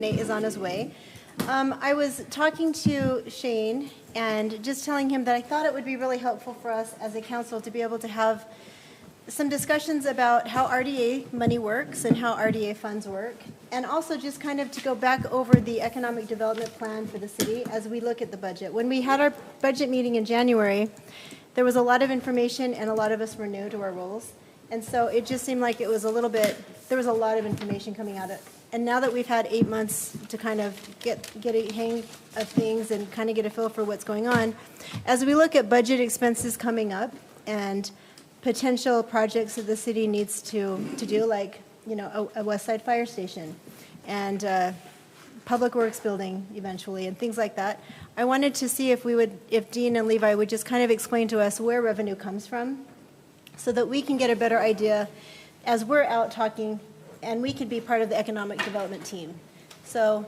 Nate is on his way. I was talking to Shane and just telling him that I thought it would be really helpful for us as a council to be able to have some discussions about how RDA money works and how RDA funds work, and also just kind of to go back over the economic development plan for the city as we look at the budget. When we had our budget meeting in January, there was a lot of information and a lot of us were new to our roles. And so it just seemed like it was a little bit, there was a lot of information coming out of it. And now that we've had 8 months to kind of get a hang of things and kind of get a feel for what's going on, as we look at budget expenses coming up and potential projects that the city needs to do, like, you know, a West Side Fire Station and Public Works building eventually and things like that, I wanted to see if Dean and Levi would just kind of explain to us where revenue comes from so that we can get a better idea as we're out talking and we could be part of the economic development team. So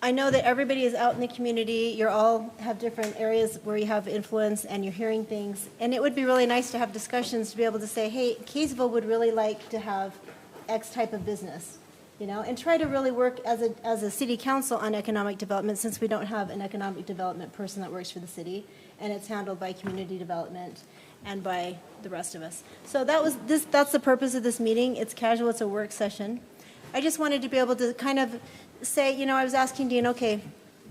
I know that everybody is out in the community. You all have different areas where you have influence and you're hearing things. And it would be really nice to have discussions to be able to say, hey, Kaysville would really like to have X type of business, you know, and try to really work as a city council on economic development, since we don't have an economic development person that works for the city, and it's handled by community development and by the rest of us. So that's the purpose of this meeting. It's casual, it's a work session. I just wanted to be able to kind of say, you know, I was asking Dean, okay,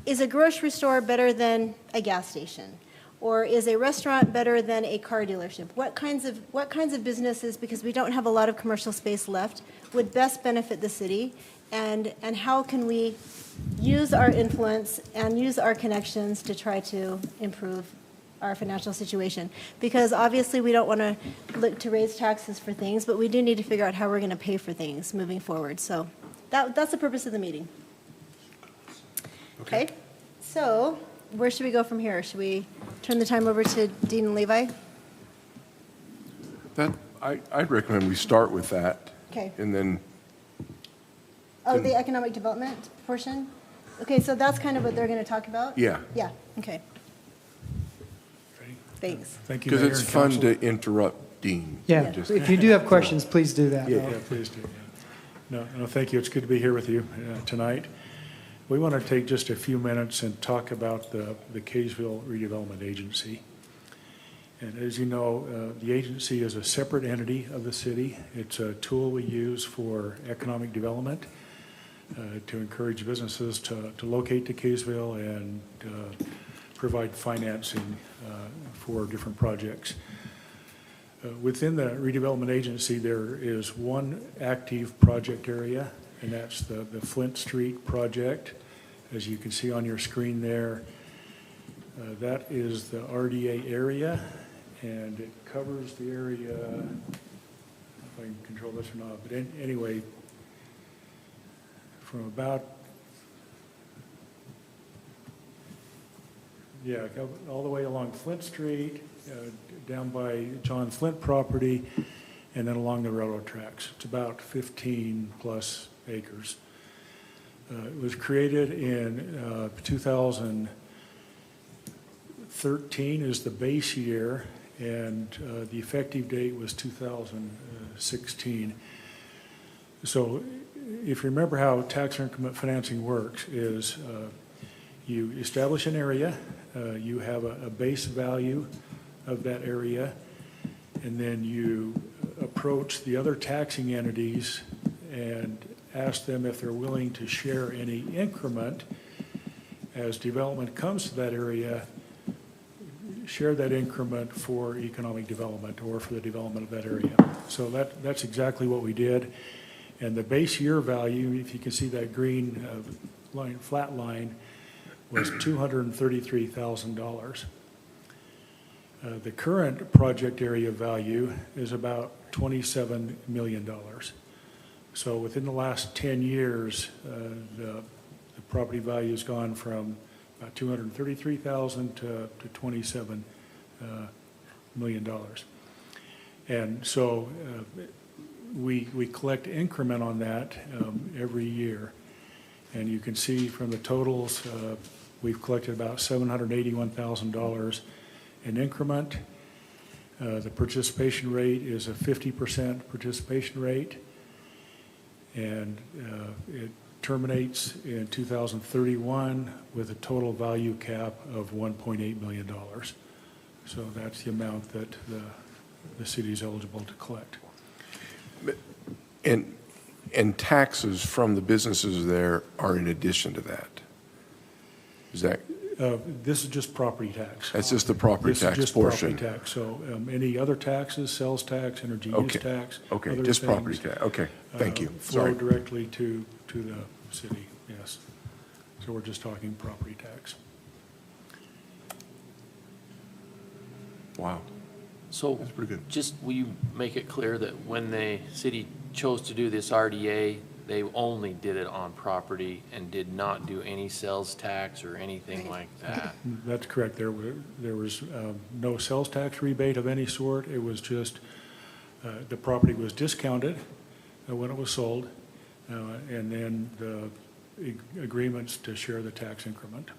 is a grocery store better than a gas station? Or is a restaurant better than a car dealership? What kinds of businesses, because we don't have a lot of commercial space left, would best benefit the city? And how can we use our influence and use our connections to try to improve our financial situation? Because obviously we don't want to look to raise taxes for things, but we do need to figure out how we're going to pay for things moving forward. So that's the purpose of the meeting. Okay. So where should we go from here? Should we turn the time over to Dean and Levi? I'd recommend we start with that. Okay. And then. The economic development portion? Okay, so that's kind of what they're going to talk about? Yeah. Yeah, okay. Thanks. Thank you, Because Mayor it's and fun Council. to interrupt Dean. Yeah, if you do have questions, please do that. Yeah. Yeah, please do. No, thank you. It's good to be here with you tonight. We want to take just a few minutes and talk about the Kaysville Redevelopment Agency. And as you know, the agency is a separate entity of the city. It's a tool we use for economic development to encourage businesses to locate to Kaysville and provide financing for different projects. Within the redevelopment agency, there is one active project area, and that's the Flint Street project. As you can see on your screen there, that is the RDA area, and it covers the area, I don't know if I can control this or not, but anyway, from about, all the way along Flint Street, down by John Flint property, and then along the railroad tracks. It's about 15 plus acres. It was created in 2013 is the base year, and the effective date was 2016. So if you remember how tax increment financing works is you establish an area, you have a base value of that area, and then you approach the other taxing entities and ask them if they're willing to share any increment as development comes to that area, share that increment for economic development or for the development of that area. So that's exactly what we did. And the base year value, if you can see that green line, flat line, was $233,000. The current project area value is about $27 million. So within the last 10 years, the property value has gone from about $233,000 to $27 million. And so we collect increment on that every year. And you can see from the totals, we've collected about $781,000 in increment. The participation rate is a 50% participation rate. And terminates in 2031 with a total value cap of $1.8 million. So that's the amount that the city is eligible to collect. And taxes from the businesses there are in addition to that? Is that, This is just property tax. that's just the property This is tax just portion? property tax. So any other taxes, sales tax, energy use Okay. tax. Okay, other just property things, tax, okay, thank you, Flow sorry. directly to the city, yes. So we're just talking property tax. Wow, So that's pretty good. just, will you make it clear that when the city chose to do this RDA, they only did it on property and did not do any sales tax or anything like that? That's correct. There was no sales tax rebate of any sort. It was just, the property was discounted when it was sold, and then the agreements to share the tax increment.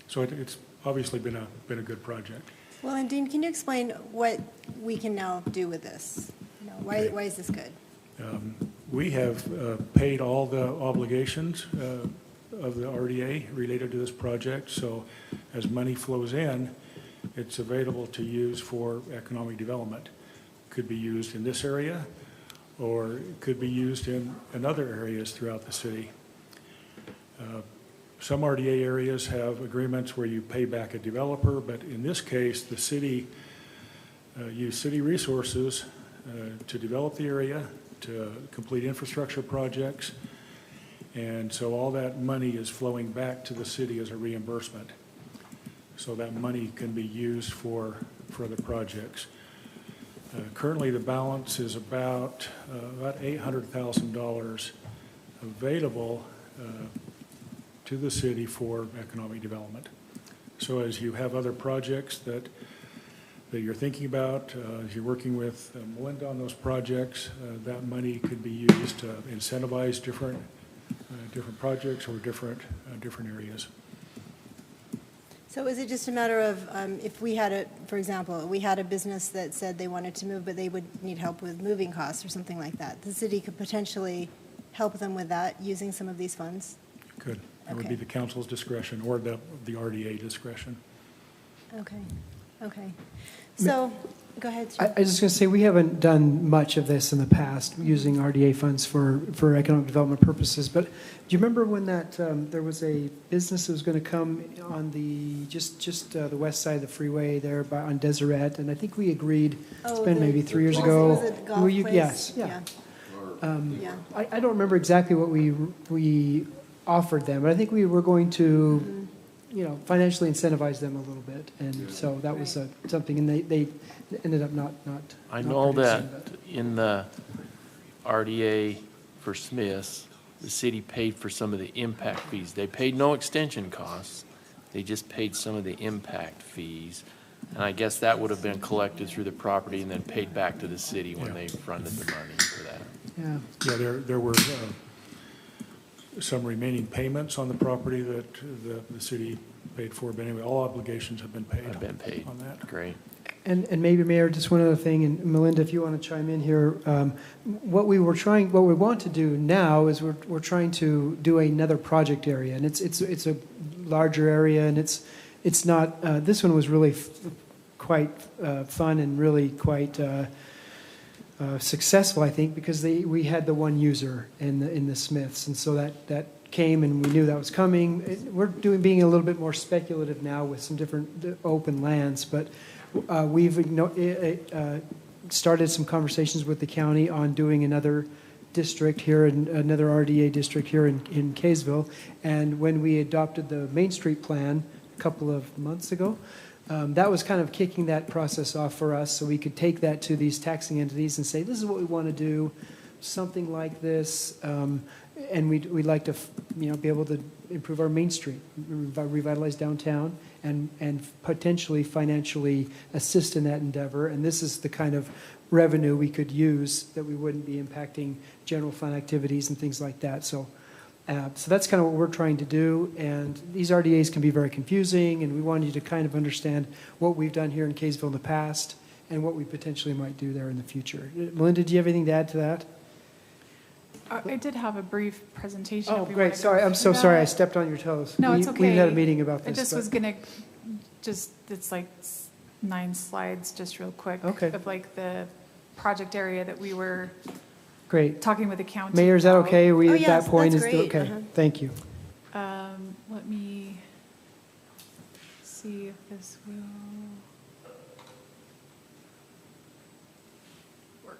So it's obviously been a good project. Well, and Dean, can you explain what we can now do with this? You know, why is this good? We have paid all the obligations of the RDA related to this project, so as money flows in, it's available to use for economic development. Could be used in this area, or it could be used in other areas throughout the city. Some RDA areas have agreements where you pay back a developer, but in this case, the city used city resources to develop the area, to complete infrastructure projects, and so all that money is flowing back to the city as a reimbursement. So that money can be used for the projects. Currently, the balance is about $800,000 available to the city for economic development. So as you have other projects that you're thinking about, as you're working with Melinda on those projects, that money could be used to incentivize different projects or different areas. So is it just a matter of, if we had for example, we had a business that said they wanted to move, but they would need help with moving costs or something like that, the city could potentially help them with that using some of these funds? Good. That would Okay. be the council's discretion or the RDA discretion. Okay. So, go ahead, I Jim. was just going to say, we haven't done much of this in the past, using RDA funds for economic development purposes. But do you remember when there was a business that was going to come on the, just the west side of the freeway there on Deseret? And I think we agreed, it's been maybe 3 years ago. Was it golf Were you- place? Yes, yeah. Yeah. I don't remember exactly what we offered them, but I think we were going to, financially incentivize them a little bit. And so that was something, and they ended up not I not know producing that in the RDA for Smiths, the city paid for some of the impact fees. They paid no extension costs. They just paid some of the impact fees. And I guess that would have been collected through the property and then paid back to the city when they fronted the money for that. Yeah. Yeah, there were some remaining payments on the property that the city paid for, but anyway, all obligations have been paid. Have been paid. On that. Great. And maybe, Mayor, just one other thing, and Melinda, if you want to chime in here, what we want to do now is we're trying to do another project area, and it's a larger area, and it's not. This one was really quite fun and really quite successful, I think, because we had the one user in the Smiths, and so that came, and we knew that was coming. We're being a little bit more speculative now with some different open lands, but we've started some conversations with the county on doing another district here, another RDA district here in Kaysville. And when we adopted the Main Street plan a couple of months ago, that was kind of kicking that process off for us, so we could take that to these taxing entities and say, this is what we want to do, something like this, and we'd like to, be able to improve our Main Street, revitalize downtown, and potentially financially assist in that endeavor. And this is the kind of revenue we could use that we wouldn't be impacting general fund activities and things like that. So that's kind of what we're trying to do. And these RDAs can be very confusing, and we want you to kind of understand what we've done here in Kaysville in the past and what we potentially might do there in the future. Melinda, do you have anything to add to that? I did have a brief presentation. Oh, if we great, wanna go sorry, I'm so through sorry, I that. stepped on your toes. No, it's We had a okay. meeting about I this. just but- was gonna, it's like 9 slides, just real quick. Okay. Of like the project area that we were Great. talking with the county. Mayor, is that about. okay? Are we Oh, at yes, that point? that's Is great. Okay, Uh-huh. thank you. Let me see if this will work.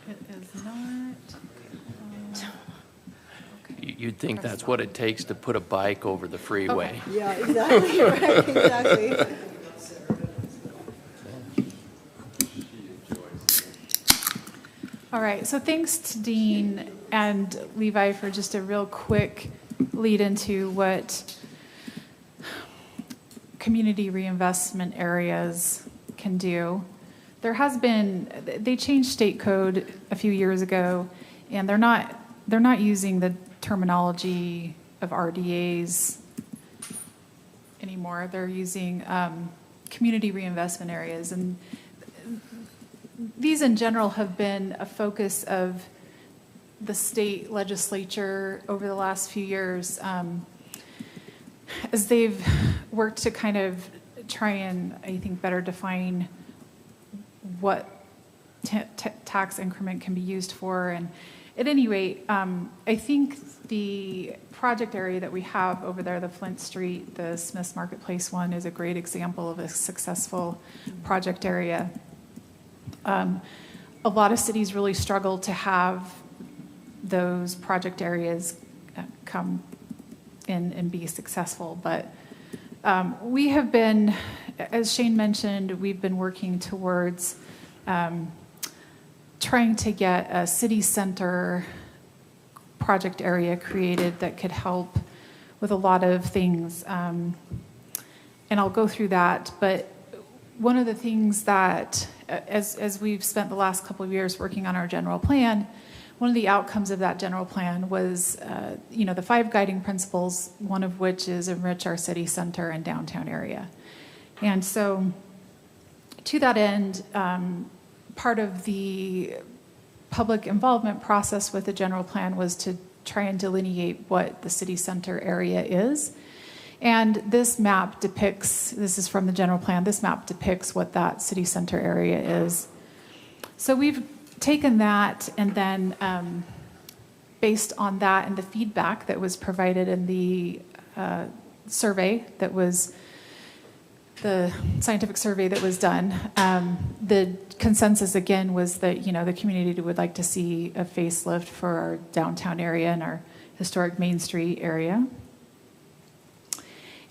It is not. You'd think that's what it takes to put a bike over the freeway. Yeah, exactly, right, exactly. All right, so thanks to Dean and Levi for just a real quick lead into what community reinvestment areas can do. There has been, they changed state code a few years ago, and they're not using the terminology of RDAs anymore. They're using community reinvestment areas, and these in general have been a focus of the state legislature over the last few years, as they've worked to kind of try and, I think, better define what tax increment can be used for. And at any rate, I think the project area that we have over there, the Flint Street, the Smith's Marketplace one, is a great example of a successful project area. A lot of cities really struggle to have those project areas come in and be successful. But we have been, as Shane mentioned, we've been working towards trying to get a city center project area created that could help with a lot of things. And I'll go through that. But one of the things that, as we've spent the last couple of years working on our general plan, one of the outcomes of that general plan was, the 5 guiding principles, one of which is enrich our city center and downtown area. And so to that end, part of the public involvement process with the general plan was to try and delineate what the city center area is. And this map depicts, this is from the general plan, this map depicts what that city center area is. So we've taken that, and then based on that and the feedback that was provided in the survey that was, the scientific survey that was done, the consensus again was that, the community would like to see a facelift for our downtown area and our historic Main Street area.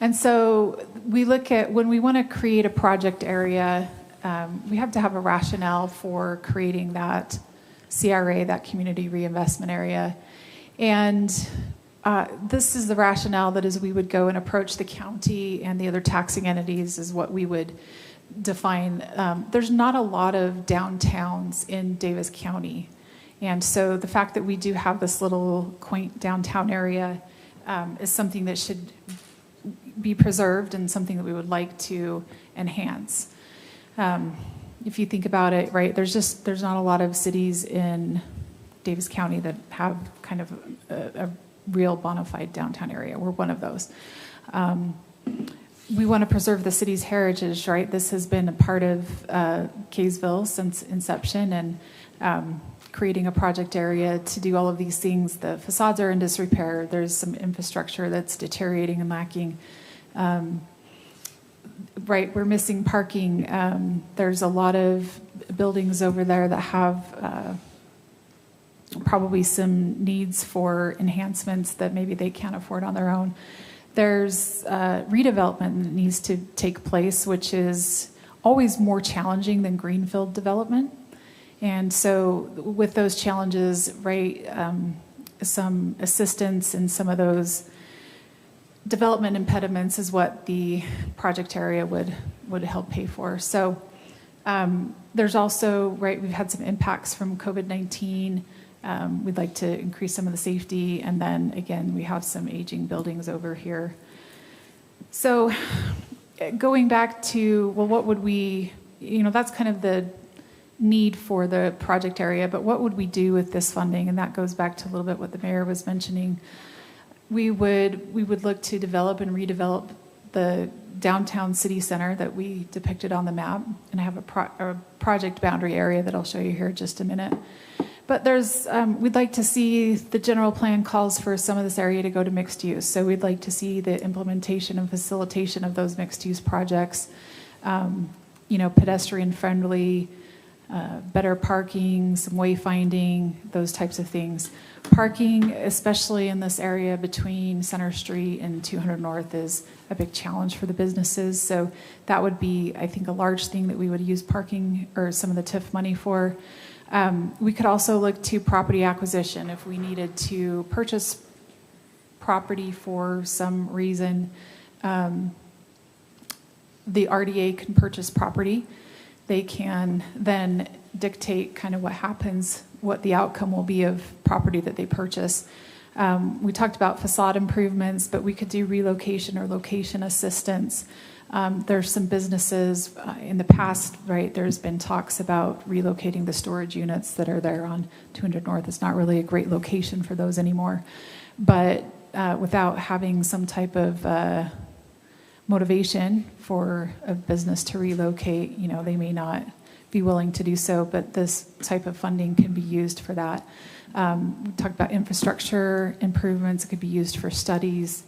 And so we look at, when we want to create a project area, we have to have a rationale for creating that CRA, that community reinvestment area. And this is the rationale that as we would go and approach the county and the other taxing entities is what we would define. There's not a lot of downtowns in Davis County. And so the fact that we do have this little quaint downtown area is something that should be preserved and something that we would like to enhance. If you think about it, right, there's not a lot of cities in Davis County that have kind of a real bona fide downtown area. We're one of those. We want to preserve the city's heritage, right? This has been a part of Kaysville since inception, and creating a project area to do all of these things. The facades are in disrepair. There's some infrastructure that's deteriorating and lacking. Right, we're missing parking. There's a lot of buildings over there that have probably some needs for enhancements that maybe they can't afford on their own. There's redevelopment that needs to take place, which is always more challenging than greenfield development. And so with those challenges, right, some assistance in some of those development impediments is what the project area would help pay for. So there's also, right, we've had some impacts from COVID-19. We'd like to increase some of the safety. And then again, we have some aging buildings over here. So going back to, well, what would we that's kind of the need for the project area. But what would we do with this funding? And that goes back to a little bit what the mayor was mentioning. We would look to develop and redevelop the downtown city center that we depicted on the map, and I have a project boundary area that I'll show you here in just a minute. But we'd like to see, the general plan calls for some of this area to go to mixed use. So we'd like to see the implementation and facilitation of those mixed use projects, pedestrian friendly, better parking, some wayfinding, those types of things. Parking, especially in this area between Center Street and 200 North, is a big challenge for the businesses. So that would be, I think, a large thing that we would use parking or some of the TIF money for. We could also look to property acquisition if we needed to purchase property for some reason. The RDA can purchase property. They can then dictate kind of what happens, what the outcome will be of property that they purchase. We talked about facade improvements, but we could do relocation or location assistance. There's some businesses in the past, right, there's been talks about relocating the storage units that are there on 200 North. It's not really a great location for those anymore. But without having some type of motivation for a business to relocate, they may not be willing to do so, but this type of funding can be used for that. We talked about infrastructure improvements. It could be used for studies.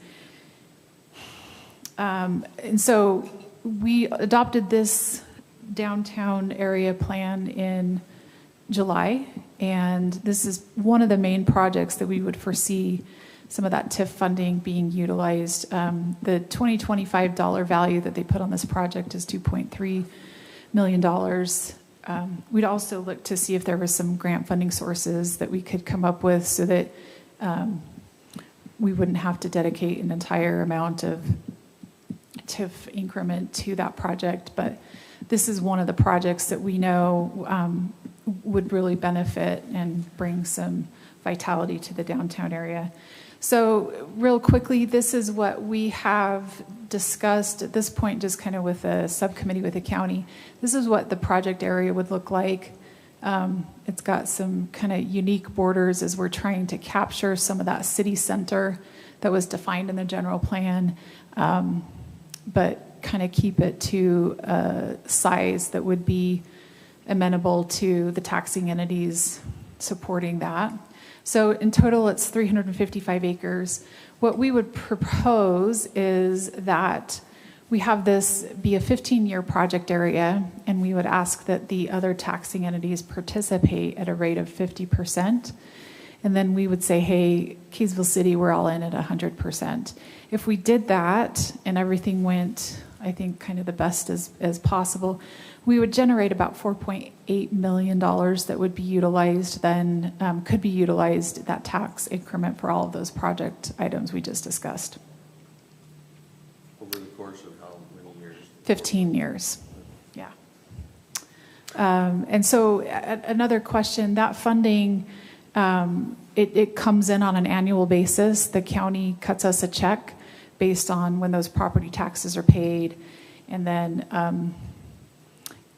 And so we adopted this downtown area plan in July, and this is one of the main projects that we would foresee some of that TIF funding being utilized. The 2025 dollar value that they put on this project is $2.3 million. We'd also look to see if there was some grant funding sources that we could come up with so that we wouldn't have to dedicate an entire amount of TIF increment to that project. But this is one of the projects that we know would really benefit and bring some vitality to the downtown area. So real quickly, this is what we have discussed at this point, just kind of with a subcommittee with the county. This is what the project area would look like. It's got some kind of unique borders as we're trying to capture some of that city center that was defined in the general plan, but kind of keep it to a size that would be amenable to the taxing entities supporting that. So in total, it's 355 acres. What we would propose is that we have this be a 15-year project area, and we would ask that the other taxing entities participate at a rate of 50%. And then we would say, hey, Kaysville City, we're all in at 100%. If we did that and everything went, I think, kind of the best as possible, we would generate about $4.8 million that would be utilized then, could be utilized, that tax increment for all of those project items we just discussed. Over the course of how many years? 15 years, yeah. And so another question, that funding, it comes in on an annual basis. The county cuts us a check based on when those property taxes are paid. And then,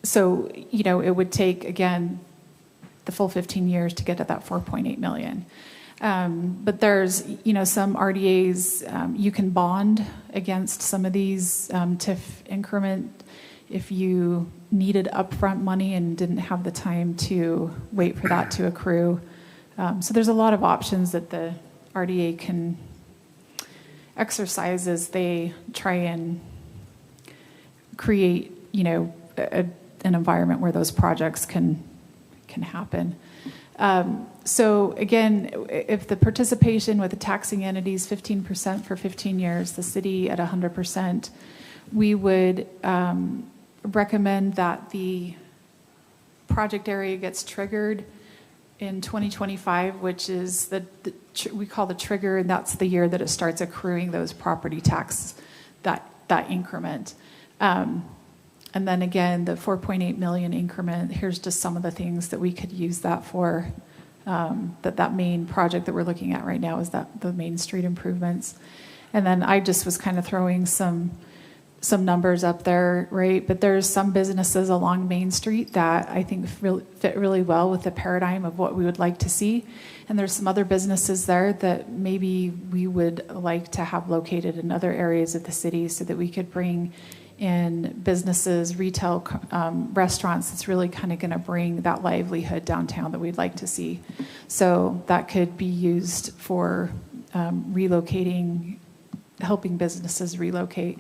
so, it would take, again, the full 15 years to get to that 4.8 million. But there's, some RDAs, you can bond against some of these TIF increment if you needed upfront money and didn't have the time to wait for that to accrue. So there's a lot of options that the RDA can exercise as they try and create, an environment where those projects can happen. So again, if the participation with the taxing entities, 15% for 15 years, the city at 100%, we would recommend that the project area gets triggered in 2025, which is we call the trigger, and that's the year that it starts accruing those property tax, that increment. And then again, the 4.8 million increment, here's just some of the things that we could use that for. That main project that we're looking at right now is the main street improvements. And then I just was kind of throwing some some numbers up there, right? But there's some businesses along Main Street that I think fit really well with the paradigm of what we would like to see. And there's some other businesses there that maybe we would like to have located in other areas of the city so that we could bring in businesses, retail, restaurants. That's really kind of going to bring that livelihood downtown that we'd like to see. So that could be used for relocating, helping businesses relocate.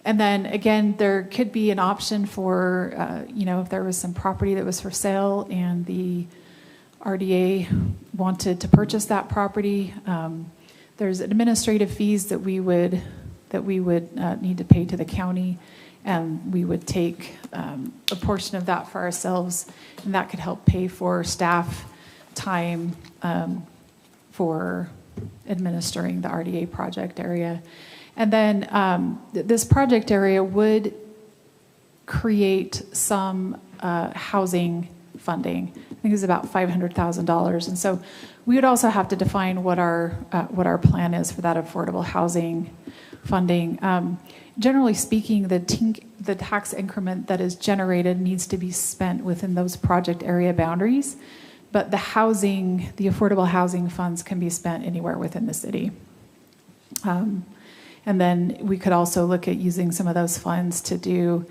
And then again, there could be an option for, if there was some property that was for sale and the RDA wanted to purchase that property, there's administrative fees that we would need to pay to the county, and we would take a portion of that for ourselves, and that could help pay for staff time for administering the RDA project area. And then this project area would create some housing funding. I think it's about $500,000. And so we would also have to define what our plan is for that affordable housing funding. Generally speaking, the tax increment that is generated needs to be spent within those project area boundaries, but the affordable housing funds can be spent anywhere within the city. And then we could also look at using some of those funds to do,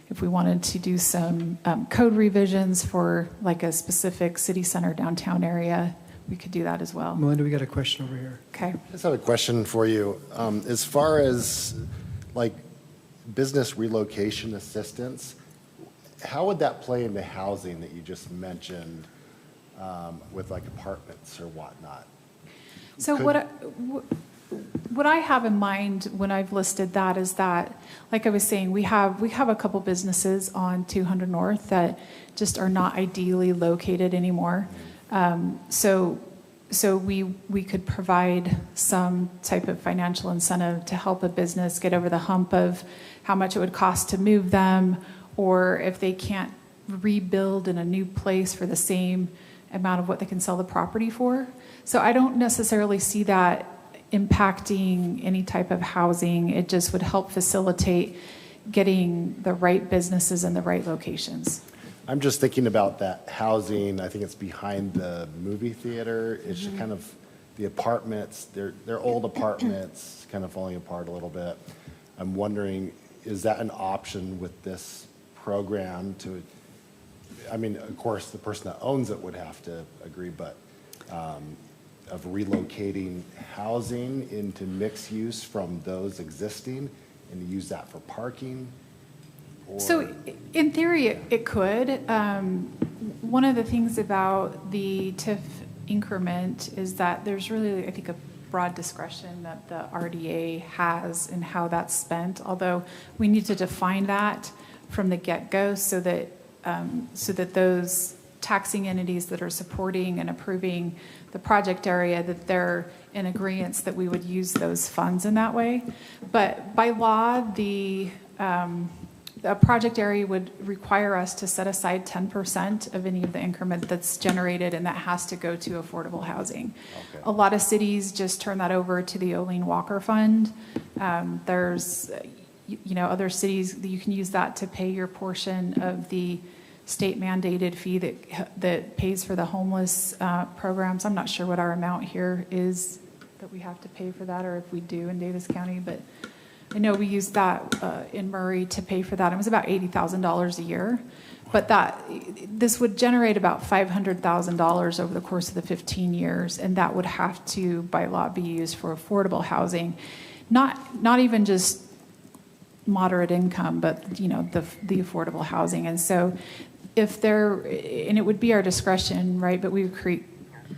if we wanted to do some code revisions for like a specific city center downtown area, we could do that as well. Melinda, we got a question over here. Okay. I just have a question for you. As far as like business relocation assistance, how would that play into housing that you just mentioned with like apartments or whatnot? So what I have in mind when I've listed that is that, like I was saying, we have a couple businesses on 200 North that just are not ideally located anymore. So we could provide some type of financial incentive to help a business get over the hump of how much it would cost to move them, or if they can't rebuild in a new place for the same amount of what they can sell the property for. So I don't necessarily see that impacting any type of housing. It just would help facilitate getting the right businesses in the right locations. I'm just thinking about that housing. I think it's behind the movie theater. It's just kind of the apartments. They're old apartments, kind of falling apart a little bit. I'm wondering, is that an option with this program to, I mean, of course, the person that owns it would have to agree, but of relocating housing into mixed use from those existing and to use that for parking? So in theory, it could. One of the things about the TIF increment is that there's really, I think, a broad discretion that the RDA has in how that's spent, although we need to define that from the get-go so that those taxing entities that are supporting and approving the project area, that they're in agreement that we would use those funds in that way. But by law, the project area would require us to set aside 10% of any of the increment that's generated, and that has to go to affordable housing. Okay. A lot of cities just turn that over to the Olene Walker Fund. There's, other cities that you can use that to pay your portion of the state mandated fee that pays for the homeless programs. I'm not sure what our amount here is that we have to pay for that, or if we do in Davis County, but I know we used that in Murray to pay for that. It was about $80,000 a year, but this would generate about $500,000 over the course of the 15 years, and that would have to, by law, be used for affordable housing, not even just moderate income, but the affordable housing. And so, and it would be our discretion, right? But we would create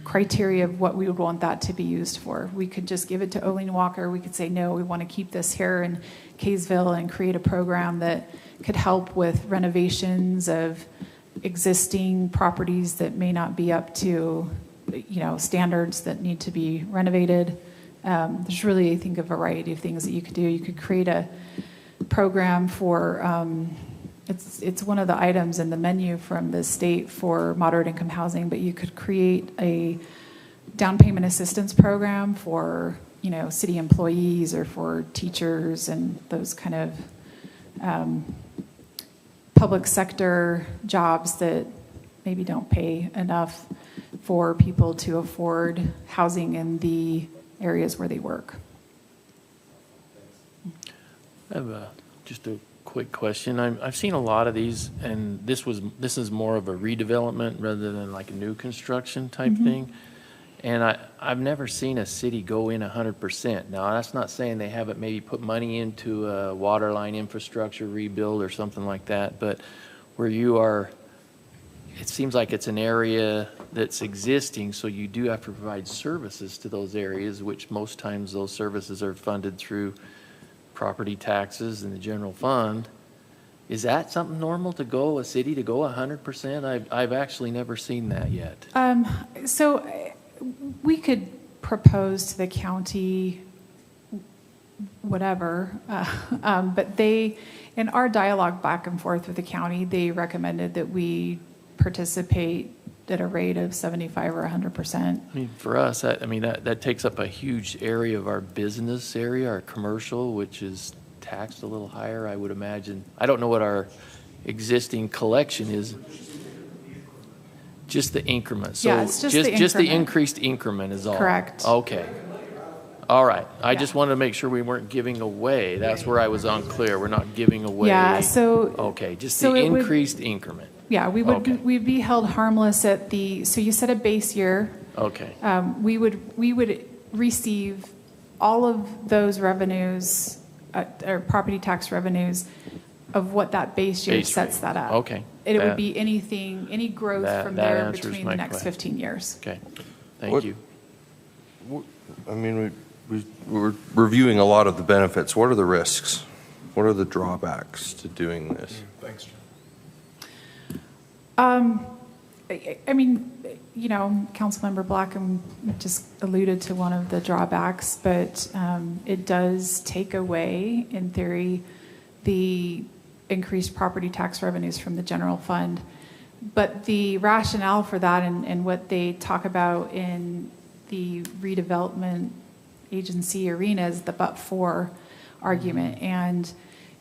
criteria of what we would want that to be used for. We could just give it to Olene Walker. We could say, no, we want to keep this here in Kaysville and create a program that could help with renovations of existing properties that may not be up to, standards that need to be renovated. There's really, I think, a variety of things that you could do. You could create a program for, it's one of the items in the menu from the state for moderate income housing, but you could create a down payment assistance program for, city employees or for teachers and those kind of public sector jobs that maybe don't pay enough for people to afford housing in the areas where they work. I have just a quick question. I've seen a lot of these, and this is more of a redevelopment rather than like a new construction type thing. And I've never seen a city go in 100%. Now, that's not saying they haven't maybe put money into a water line infrastructure rebuild or something like that, but where you are, it seems like it's an area that's existing, so you do have to provide services to those areas, which most times those services are funded through property taxes and the general fund. Is that something normal to go, a city to go 100%? I've actually never seen that yet. So we could propose to the county whatever, but they, in our dialogue back and forth with the county, they recommended that we participate at a rate of 75 or 100%. I mean, for us, that takes up a huge area of our business area, our commercial, which is taxed a little higher, I would imagine. I don't know what our existing collection is. Just the increment. So yeah, it's just the just the increment. increased increment is all. Correct. Okay. All right. I just wanted to make sure we weren't giving away. That's where I was unclear. We're not giving away. Yeah, so. Okay, just so the it would- increased increment. Yeah, we would, Okay. we'd be held harmless at the, so you said a base year. Okay. We would receive all of those revenues, or property tax revenues of what that base year Base sets rate. that up. Okay. And it would That- be anything, any growth that- from that there answers between my the next question. 15 years. Okay. Thank What- you. I mean, we're reviewing a lot of the benefits. What are the risks? What are the drawbacks to doing this? Thanks. I mean, you know, Councilmember Blackham just alluded to one of the drawbacks, but it does take away, in theory, the increased property tax revenues from the general fund. But the rationale for that and what they talk about in the redevelopment agency arena is the but-for argument. And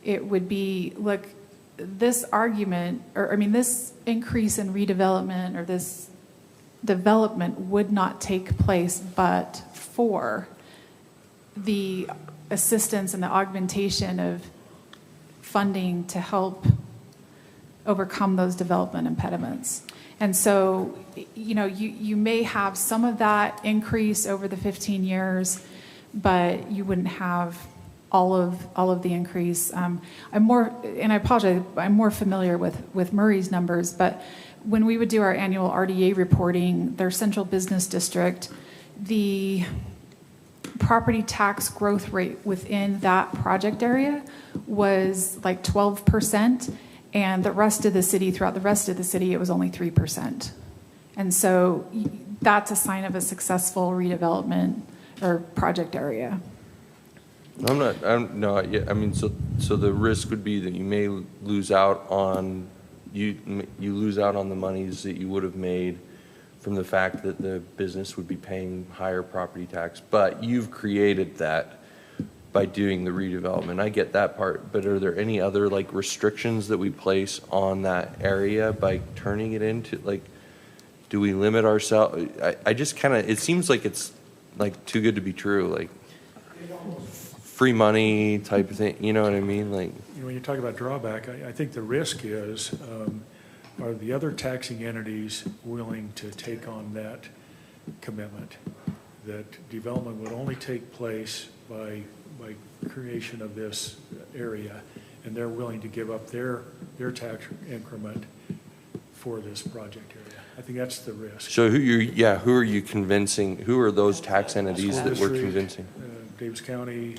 it would be, look, this argument, or I mean, this increase in redevelopment or this development would not take place but for the assistance and the augmentation of funding to help overcome those development impediments. And so, you know, you may have some of that increase over the 15 years, but you wouldn't have all of the increase. I'm more, and I apologize, I'm more familiar with Murray's numbers, but when we would do our annual RDA reporting, their central business district, the property tax growth rate within that project area was like 12%, and the rest of the city, throughout the rest of the city, it was only 3%. And so that's a sign of a successful redevelopment or project area. Yeah, I mean, so the risk would be that you may lose out on, you lose out on the monies that you would have made from the fact that the business would be paying higher property tax, but you've created that by doing the redevelopment. I get that part, but are there any other like restrictions that we place on that area by turning it into, like, do we limit ourselves? I just kind of, it seems like it's like too good to be true, like free money type of thing, you know what I mean? Like, You know, when you talk about drawback, I think the risk is, are the other taxing entities willing to take on that commitment? That development would only take place by creation of this area, and they're willing to give up their tax increment for this project area. I think that's the risk. so who are you convincing? Who are those tax entities School that we're district, convincing? Davis County,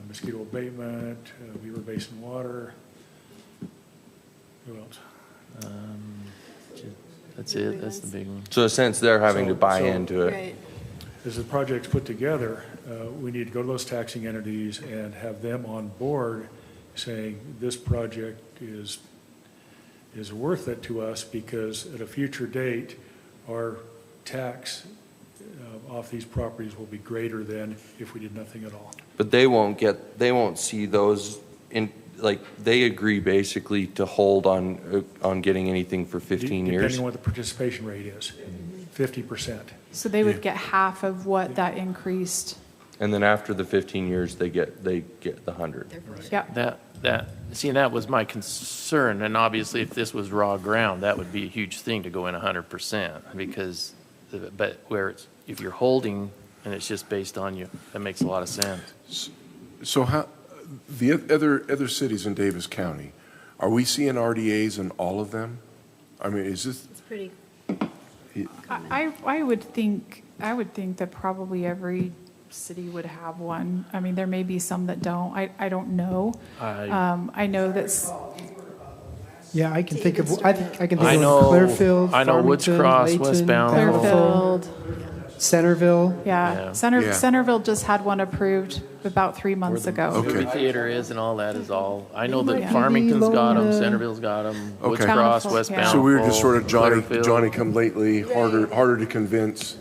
mosquito abatement, Beaver Basin Water. Who else? That's it. That's the big one. So in a sense, they're having to buy So- into it. Right. As the project's put together, we need to go to those taxing entities and have them on board saying this project is worth it to us because at a future date, our tax off these properties will be greater than if we did nothing at all. But they won't see those like, they agree basically to hold on getting anything for 15 years? Depending on what the participation rate is, 50%. So they would get half of what that increased. And then after the 15 years, they get the 100. Yeah. That was my concern, and obviously if this was raw ground, that would be a huge thing to go in 100%, because, but where it's, if you're holding and it's just based on you, that makes a lot of sense. So how, the other cities in Davis County, are we seeing RDAs in all of them? I mean, is this? It's pretty, I would think that probably every city would have one. I mean, there may be some that don't. I don't know. I know that's. Yeah, I can think of, David I think I can think I of know- Clearfield, I know Woods Farmington, Cross, Layton, westbound. Clearfield, Centerville. yeah. Yeah. Yeah. Centerville just had one approved about 3 months ago. Okay. Movie theater is and all that is all, I know might that be Farmington's got them, Lona. Centerville's got them, Woods Okay. Cross, Bountiful, westbound. yeah. So we were just sort of Clearfield. Johnny come lately, harder to convince.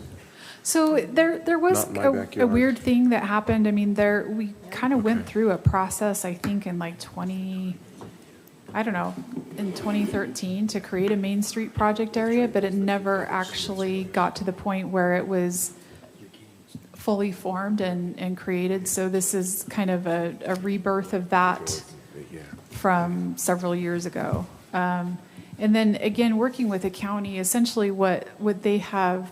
So there was Not in my a backyard. weird thing that happened. I mean, we kind of went through a process, I think, in like 2013 to create a Main Street project area, but it never actually got to the point where it was fully formed and created. So this is kind of a rebirth of that from several years ago. And then again, working with the county, essentially what they have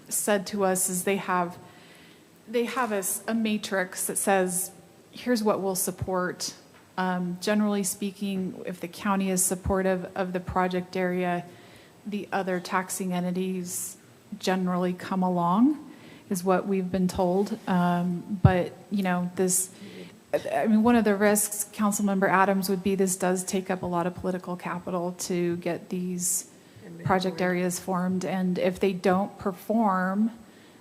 said to us is they have a matrix that says, here's what we'll support. Generally speaking, if the county is supportive of the project area, the other taxing entities generally come along, is what we've been told. But, one of the risks, Councilmember Adams, would be this does take up a lot of political capital to get these project areas formed. And if they don't perform,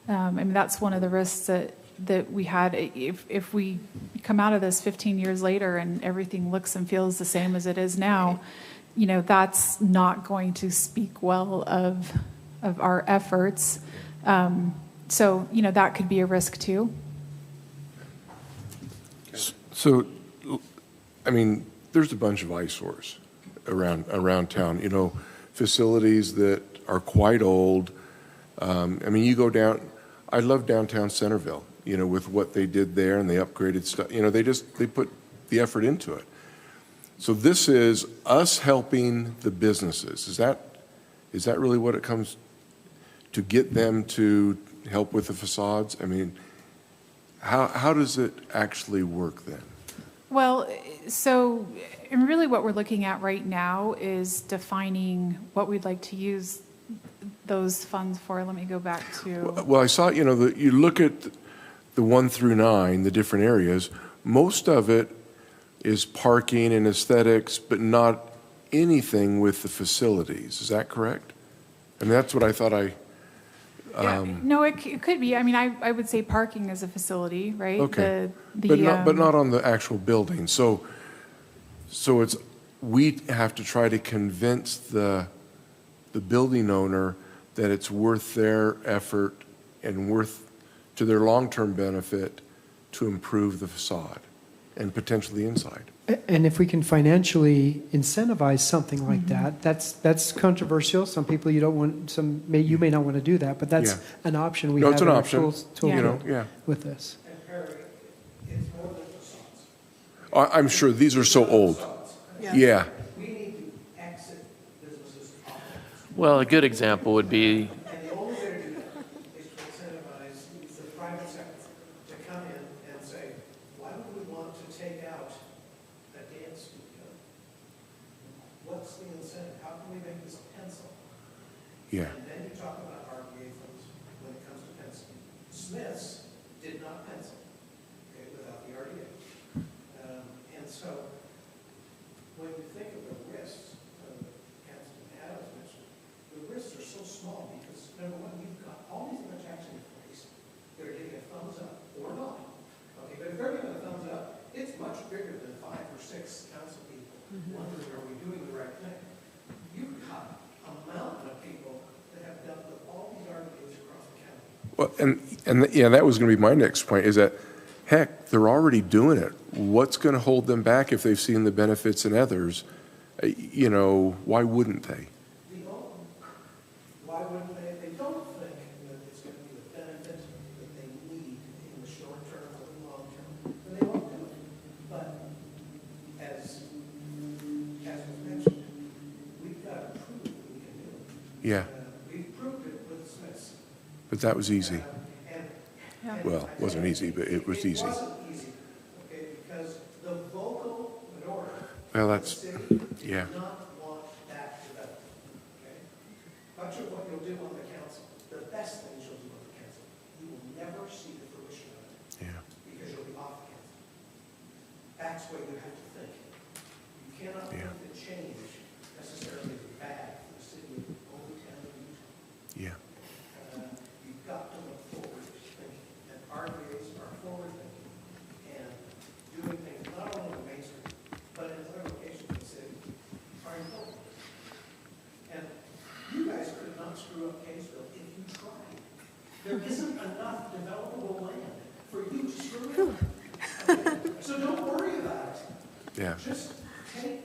that's one of the risks that we had. If we come out of this 15 years later and everything looks and feels the same as it is now, that's not going to speak well of our efforts. So that could be a risk too. So, there's a bunch of eyesores around town, facilities that are quite old. You go down, I love downtown Centerville, with what they did there and they upgraded stuff. They put the effort into it. So this is us helping the businesses. Is that really what it comes to, get them to help with the facades? How does it actually work then? Well, so and really what we're looking at right now is defining what we'd like to use those funds for. Let me go back to. Well, I saw, you look at the 1 through 9, the different areas, most of it is parking and aesthetics, but not anything with the facilities. Is that correct? That's what I thought Yeah, no, it could be. I would say parking is a facility, right? Okay. But not on the actual building. So we have to try to convince the building owner that it's worth their effort and worth to their long-term benefit to improve the facade and potentially inside. And if we can financially incentivize something like that, that's controversial. Some people you don't want, you may not want to do that, but that's Yeah. an option we No, have it's in an our option. toolkit Yeah. with this. I'm sure these are so old. Yeah. Well, a good example would be, And the only way to do that is to incentivize the private sector to come in and say, why would we want to take out a dance studio? What's the incentive? How can we make this a pencil? Yeah. And then you talk about RPA funds when it comes to penciling. Smith's did not pencil, okay, without the RDA. And so when you think of the risks, Councilman Adams mentioned, the risks are so small because, number one, you've got all these other taxing authorities that are giving a thumbs up or not. Okay, but if they're giving a thumbs up, it's much bigger than 5 or 6 council people wondering, are we doing the right thing? You've got a mountain of people that have dealt with all these RDAs across the county. Well, that was going to be my next point, is that heck, they're already doing it. What's going to hold them back if they've seen the benefits in others? You know, why wouldn't they? Why wouldn't they, if they don't think that it's going to be the benefit that they need in the short term or the long term, then they won't do it. But as was mentioned, we've got to prove that we can do it. Yeah, We've proved it with Smiths. but that was easy. And Well, it wasn't easy, but it was easy. It wasn't easy, okay, because the vocal minority Well, of the that's, city yeah. did not want that development, okay? Much of what you'll do on the council, the best things you'll do on the council, you will never see the fruition of it Yeah. because you'll be off the council. That's what you have to think. You cannot think Yeah. that change necessarily is bad for the city of Old Town of Utah. Yeah. You've got to look forward thinking, and RDAs are forward thinking and doing things not only on Main Street, but in other locations in the city are important. And you guys could not screw up Kaysville if you tried. There isn't enough developable land for you to screw it up. Okay? So don't worry about it. Yeah. Just take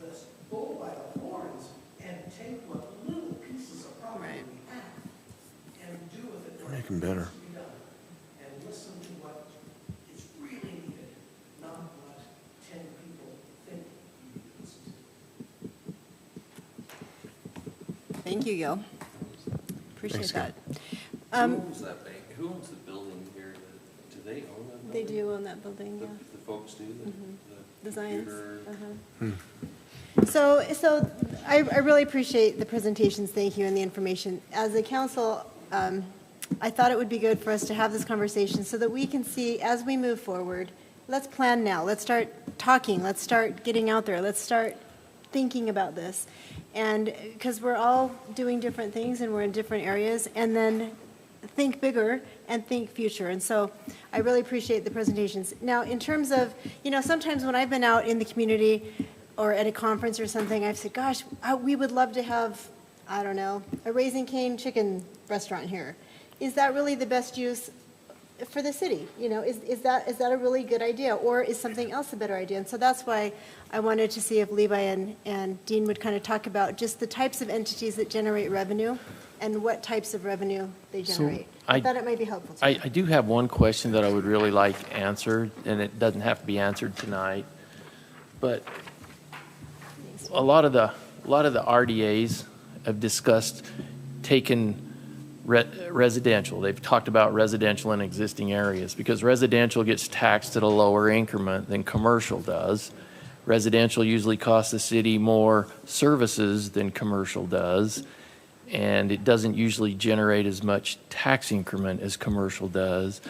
this bull by the horns and take what little pieces of property Right. we have and do with it what Make 'em better. needs to be done. And listen to what is really needed, not what 10 people think you need to listen to. Thank you, Gil. Appreciate Thanks, that. Who owns that bank? Who owns the building here? Do they own that They building? do own that building, yeah. The folks do? The Zions. computer- So I really appreciate the presentations, thank you, and the information. As a council, I thought it would be good for us to have this conversation so that we can see, as we move forward, let's plan now, let's start talking, let's start getting out there, let's start thinking about this. And, because we're all doing different things and we're in different areas, and then think bigger and think future. And so I really appreciate the presentations. Now, in terms of, sometimes when I've been out in the community or at a conference or something, I've said, gosh, we would love to have, I don't know, a Raising Cane chicken restaurant here. Is that really the best use for the city? Is that a really good idea, or is something else a better idea? And so that's why I wanted to see if Levi and Dean would kind of talk about just the types of entities that generate revenue and what types of revenue they generate. I thought it might be helpful to you. I do have one question that I would really like answered, and it doesn't have to be answered tonight. But a lot of the RDAs have discussed taking residential. They've talked about residential in existing areas because residential gets taxed at a lower increment than commercial does. Residential usually costs the city more services than commercial does, and it doesn't usually generate as much tax increment as commercial does.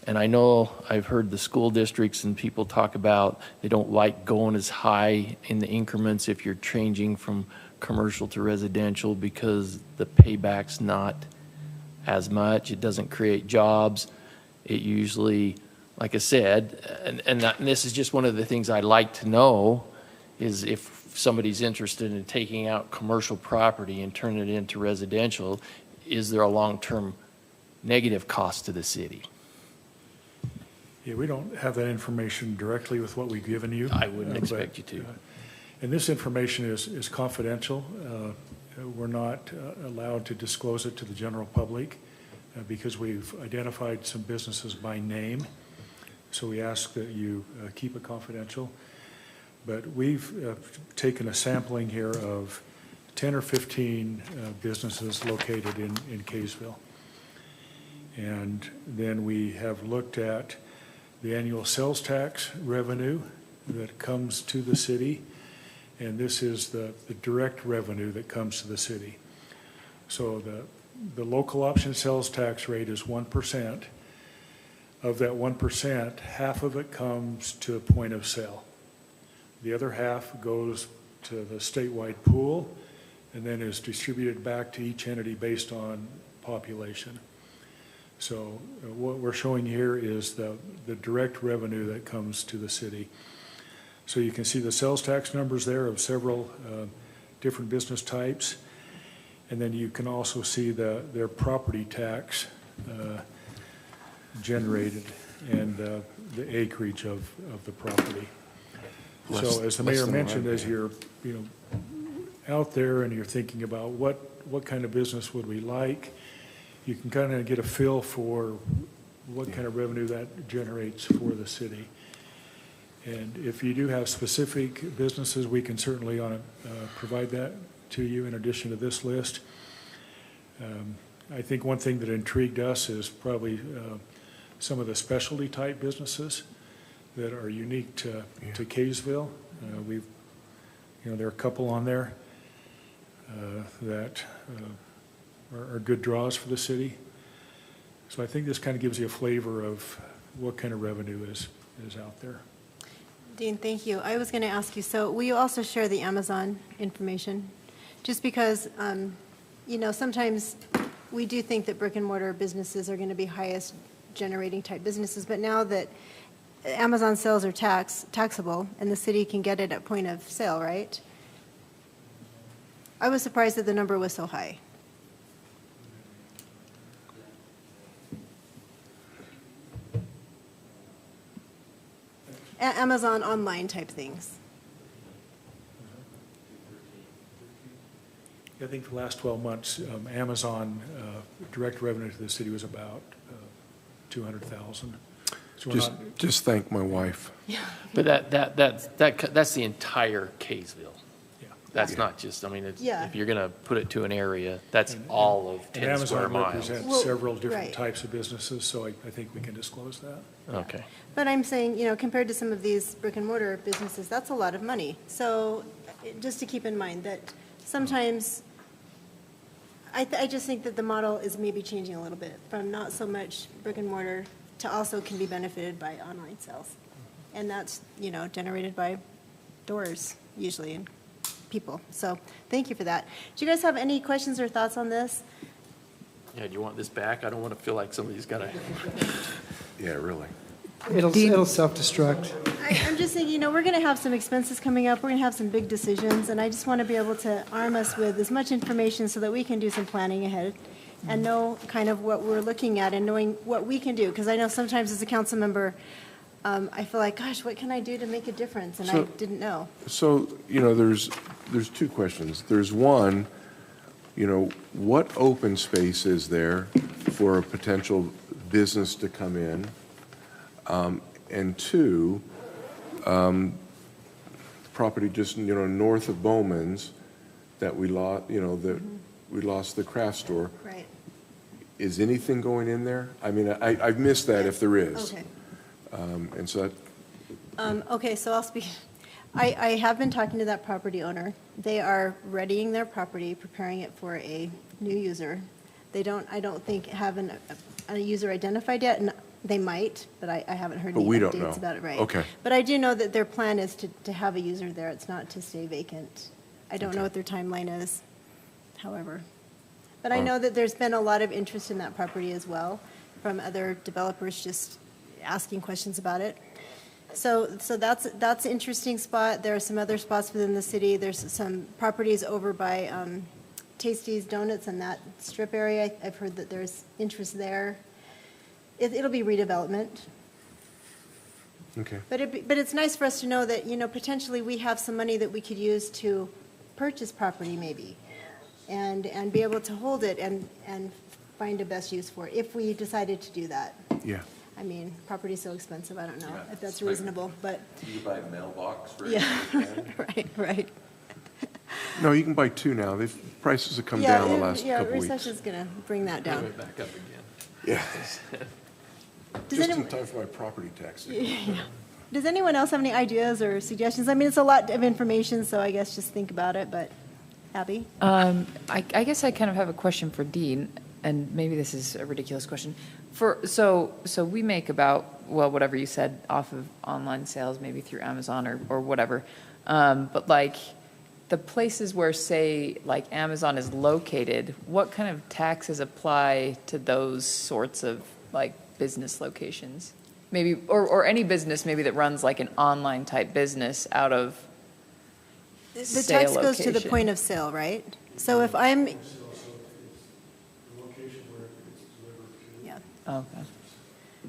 And I know I've heard the school districts and people talk about they don't like going as high in the increments if you're changing from commercial to residential because the payback's not as much. It doesn't create jobs. It usually, like I said, and this is just one of the things I'd like to know is if somebody's interested in taking out commercial property and turning it into residential, is there a long-term negative cost to the city? Yeah, we don't have that information directly with what we've given you. I wouldn't but, expect you to. And this information is confidential. We're not allowed to disclose it to the general public because we've identified some businesses by name. So we ask that you keep it confidential. But we've taken a sampling here of 10 or 15 businesses located in Kaysville. And then we have looked at the annual sales tax revenue that comes to the city. And this is the direct revenue that comes to the city. So the local option sales tax rate is 1%. Of that 1%, half of it comes to a point of sale. The other half goes to the statewide pool and then is distributed back to each entity based on population. So what we're showing here is the direct revenue that comes to the city. So you can see the sales tax numbers there of several different business types. And then you can also see their property tax generated. and the acreage of the property. Less- So as the less mayor than what mentioned, I as paid. you're, out there and you're thinking about what kind of business would we like, you can kind of get a feel for what kind of revenue that generates for the city. And if you do have specific businesses, we can certainly provide that to you in addition to this list. I think one thing that intrigued us is probably some of the specialty type businesses that are unique to Kaysville. There are a couple on there that are good draws for the city. So I think this kind of gives you a flavor of what kind of revenue is out there. Dean, thank you. I was going to ask you, so will you also share the Amazon information? Just because, sometimes we do think that brick and mortar businesses are going to be highest generating type businesses, but now that Amazon sales are taxable and the city can get it at point of sale, right? I was surprised that the number was so high. Amazon online type things. I think the last 12 months, Amazon direct revenue to the city was about 200,000. So we're not, Just thank my wife. But that's the entire Kaysville. yeah. That's not just, it's, Yeah. if you're gonna put it to an area, that's all of And 10 square Amazon miles. represents Well, several different right. types of businesses, so I think we can disclose that. Okay. But I'm saying, compared to some of these brick and mortar businesses, that's a lot of money. So just to keep in mind that sometimes, I just think that the model is maybe changing a little bit from not so much brick and mortar to also can be benefited by online sales. And that's, generated by doors usually and people. So thank you for that. Do you guys have any questions or thoughts on this? Yeah, do you want this back? I don't want to feel like somebody's got to. Yeah, really. It'll self-destruct. I'm just thinking, we're going to have some expenses coming up. We're going to have some big decisions, and I just want to be able to arm us with as much information so that we can do some planning ahead and know kind of what we're looking at and knowing what we can do. Because I know sometimes as a council member, I feel like, gosh, what can I do to make a difference? And I didn't know. So, there's two questions. There's one, what open space is there for a potential business to come in? And two, property just, north of Bowman's that we lost, that we lost the craft store. Right. Is anything going in there? I've missed that if there is. Okay. And so Okay, so I'll speak. I have been talking to that property owner. They are readying their property, preparing it for a new user. They don't, I don't think, have a user identified yet, and they might, but I haven't heard But any we don't updates know. about it, right? Okay. But I do know that their plan is to have a user there. It's not to stay vacant. I don't know what their timeline is, however. But I know that there's been a lot of interest in that property as well from other developers just asking questions about it. So that's an interesting spot. There are some other spots within the city. There's some properties over by Tasty's Donuts and that strip area. I've heard that there's interest there. It'll be redevelopment. Okay. But it's nice for us to know that, potentially we have some money that we could use to purchase property maybe and be able to hold it and find a best use for it if we decided to do that. Yeah. Property's so expensive, I don't know if that's reasonable, but, You buy a mailbox for yeah, right. No, you can buy two now. The prices have come down the last Yeah, couple weeks. recession's going to bring that Bring down. it back up again. Yeah. Does Just in anyone, time for my property tax. does anyone else have any ideas or suggestions? It's a lot of information, so I guess just think about it, but Abby? I guess I kind of have a question for Dean, and maybe this is a ridiculous question. So we make about, well, whatever you said, off of online sales, maybe through Amazon or whatever. But like the places where, say, like Amazon is located, what kind of taxes apply to those sorts of like business locations? Maybe, or any business maybe that runs like an online type business out of The say, a tax goes to the location. point of sale, right? So if I'm, yeah. Okay.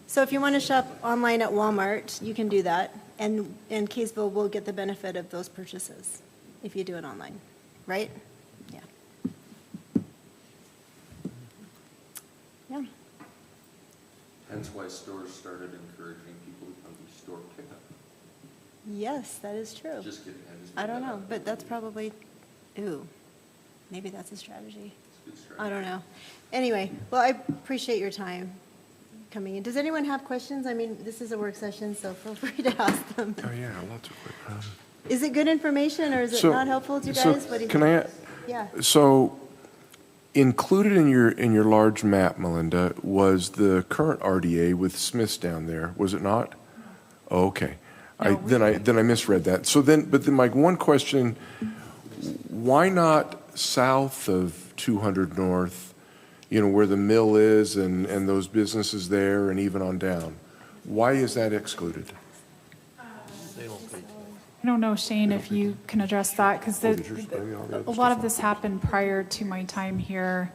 So if you want to shop online at Walmart, you can do that, and Kaysville will get the benefit of those purchases if you do it online, right? Yeah. Yeah. Hence why stores started encouraging people to come to store pickup. Yes, that is true. Just kidding. I don't know, but that's probably, maybe that's a strategy. I don't know. Anyway, well, I appreciate your time coming in. Does anyone have questions? I mean, this is a work session, so feel free to ask them. Oh, yeah, lots of quick. Is it good information, or is it not helpful to you guys? What do you Can think? I, so included in your large map, Melinda, was the current RDA with Smith's down there, was it not? Oh, okay. Then I misread that. But then my one question, why not south of 200 North, where the mill is and those businesses there and even on down? Why is that excluded? I don't know, Shane, if you can address that, because a lot of this happened prior to my time here.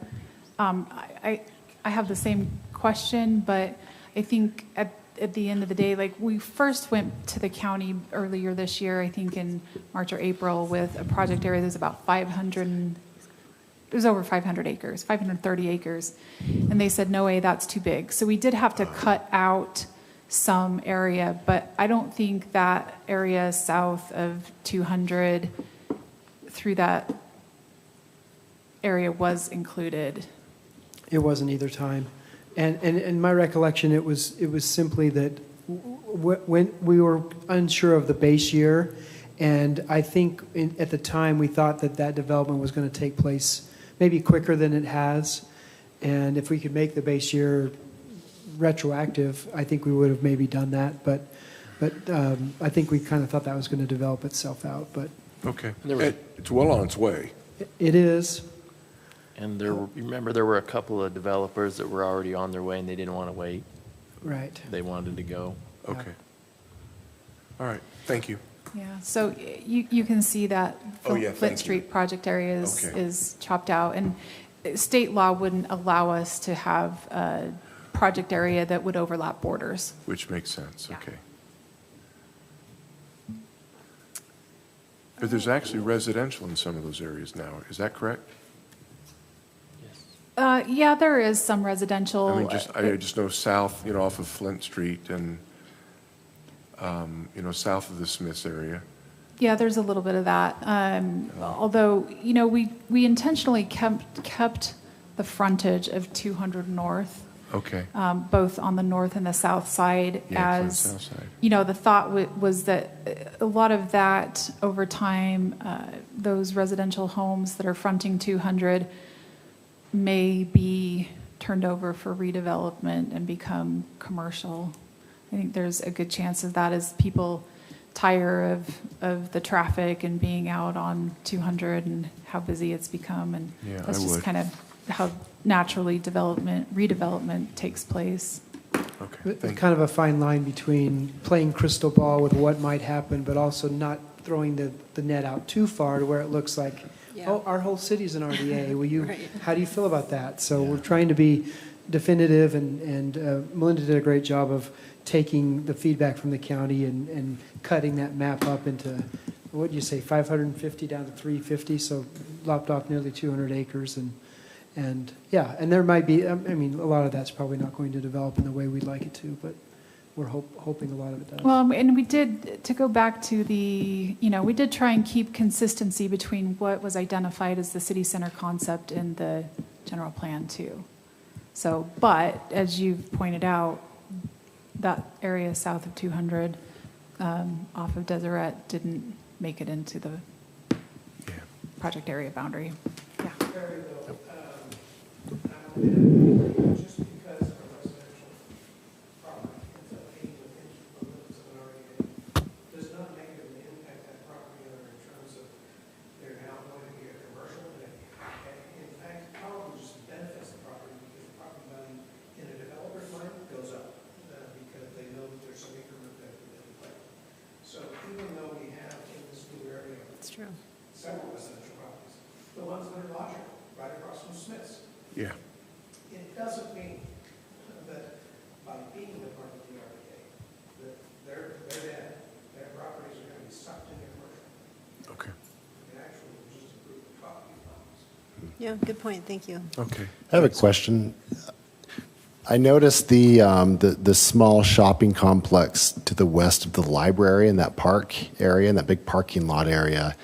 I have the same question, but I think at the end of the day, like, we first went to the county earlier this year, I think in March or April, with a project area that was about 500, it was over 500 acres, 530 acres. And they said, no way, that's too big. So we did have to cut out some area, but I don't think that area south of 200 through that area was included. It wasn't either time. And in my recollection, it was simply that when we were unsure of the base year, and I think at the time we thought that development was going to take place maybe quicker than it has, and if we could make the base year retroactive, I think we would have maybe done that, but I think we kind of thought that was going to develop itself out, but Okay. It's well on its way. it is. And remember, there were a couple of developers that were already on their way and they didn't want to wait. Right. They wanted to go. Okay. All right, thank you. Yeah, so you can see that Oh, yeah, Flint thank you. Street project area Okay. is chopped out. And state law wouldn't allow us to have a project area that would overlap borders. Which makes sense, Yeah. okay. But there's actually residential in some of those areas now, is that correct? Yeah, there is some residential. I mean, I just know south, off of Flint Street and, south of the Smiths area. Yeah, there's a little bit of that. Although, we intentionally kept the frontage of 200 North, Okay. both on the north and the south side, Yeah, it's on the as, south side. the thought was that a lot of that over time, those residential homes that are fronting 200 may be turned over for redevelopment and become commercial. I think there's a good chance of that as people tire of the traffic and being out on 200 and how busy it's become. And Yeah, that's I just would. kind of how naturally redevelopment takes place. Okay, It's thank you. kind of a fine line between playing crystal ball with what might happen, but also not throwing the net out too far to where it looks like, Yeah. oh, our whole city's an RDA. Right. How do you feel about that? So we're trying to be definitive, and Melinda did a great job of taking the feedback from the county and cutting that map up into, what do you say, 550 down to 350, so lopped off nearly 200 acres. And there might be, a lot of that's probably not going to develop in the way we'd like it to, but we're hoping a lot of it does. Well, and we did, to go back to we did try and keep consistency between what was identified as the city center concept and the general plan too. So, but as you've pointed out, that area south of 200 off of Deseret didn't make it into the Yeah. project area boundary. Yeah. Just because of a residential property ends up being within the limits of an RDA does not negatively impact that property owner in terms of they're now going to be a commercial. In fact, probably just benefits the property because the property value in a developer's mind goes up because they know that there's some increment that they can play. So even though we have in this new area It's true. several residential properties, the ones that are logical, right across from Smith's, Yeah, it doesn't mean that by being a part of the RDA, that they're dead. Their properties are going to be sucked into commercial. Okay. We can actually just approve the coffee farms. Yeah, good point, thank you. Okay. I have a question. I noticed the small shopping complex to the west of the library in that park area, in that big parking lot area.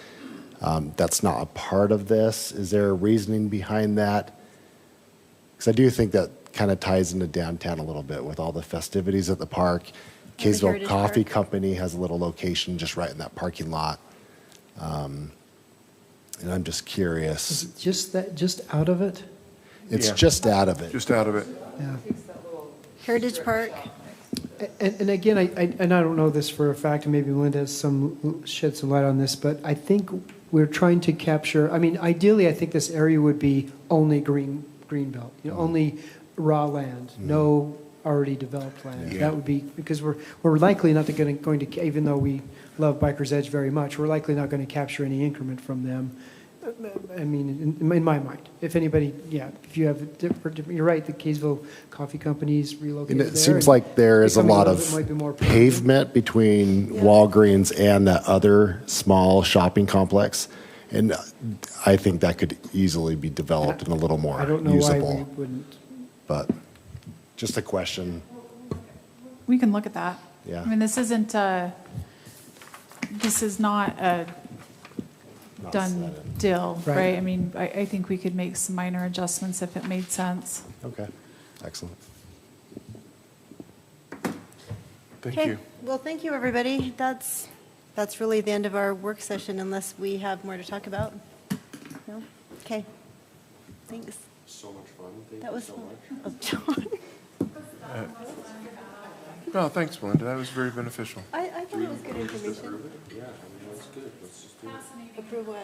That's not a part of this. Is there a reasoning behind that? Because I do think that kind of ties into downtown a little bit with all the festivities at the park. Kaysville Heritage Coffee Park. Company has a little location just right in that parking lot. And I'm just Is curious. it just out of it? It's Yeah. just out of it. Just out of it. Yeah. Heritage Park, And again, and I don't know this for a fact, and maybe Melinda has shed some light on this, but I think we're trying to capture, I mean, ideally, I think this area would be only green belt, only raw land, no already developed land. Yeah. That would be, because we're likely not going to, even though we love Biker's Edge very much, we're likely not going to capture any increment from them. I mean, in my mind, if anybody, if you have, you're right, the Kaysville Coffee Company's relocated And there. it seems and like there is a becoming lot little of bit- might be more premium. pavement between Walgreens and that other small shopping complex. And I think that could easily be developed and a little more I don't know why we usable. wouldn't. But just a question. We can look at that. Yeah. I mean, this is not a Not done set in. deal, Right. right? I mean, I think we could make some minor adjustments if it made sense. Okay, excellent. Thank okay. you. Well, thank you, everybody. That's really the end of our work session unless we have more to talk about. No? Okay. Thanks. So much fun. Thank That you was so fun. much. Oh, John. No, thanks, Melinda. That was very beneficial. I thought it was good information. Yeah, I mean, that's good. Let's just do it. Approve what?